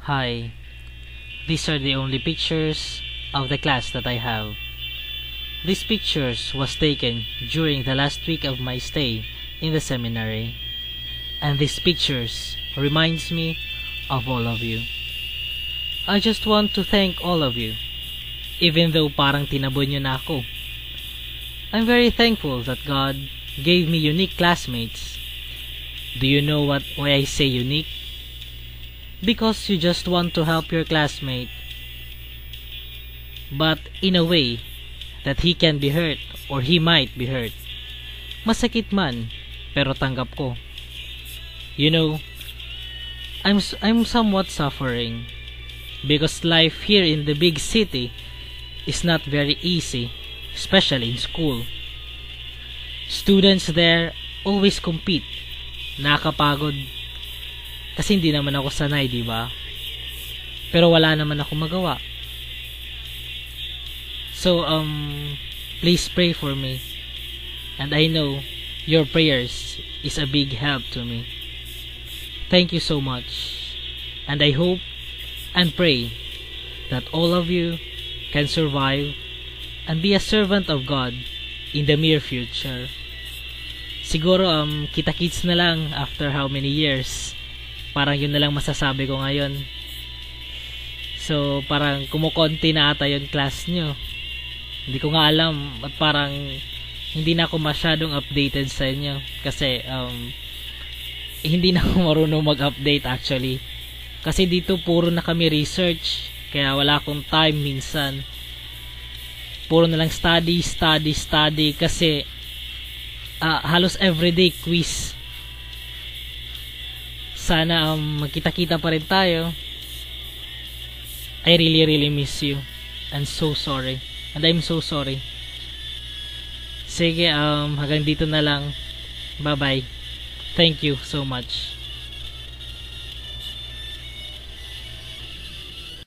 Hi, these are the only pictures of the class that I have. These pictures was taken during the last week of my stay in the seminary. And these pictures reminds me of all of you. I just want to thank all of you, even though parang tinabon nyo na ako. I'm very thankful that God gave me unique classmates. Do you know why I say unique? Because you just want to help your classmate, but in a way that he can be hurt or he might be hurt. Masakit man, pero tanggap ko. You know, I'm somewhat suffering because life here in the big city is not very easy, especially in school. Students there always compete. Nakakapagod kasi hindi naman ako sanay, di ba? Pero wala naman ako magawa. So please pray for me. And I know your prayers is a big help to me. Thank you so much. And I hope and pray that all of you can survive and be a servant of God in the near future. Siguro kita-kits na lang after how many years. Parang yun na lang masasabi ko ngayon. So parang kumukonti na ata yung class nyo. Hindi ko nga alam at parang hindi na ako masyadong updated sa inyo kasi hindi na ako marunong mag-update actually. Kasi dito puro na kami research, kaya wala akong time minsan. Puro na lang study kasi halos everyday quiz. Sana magkita-kita pa rin tayo. I really miss you. I'm so sorry. And I'm so sorry. Sige, hanggang dito na lang. Bye bye. Thank you so much.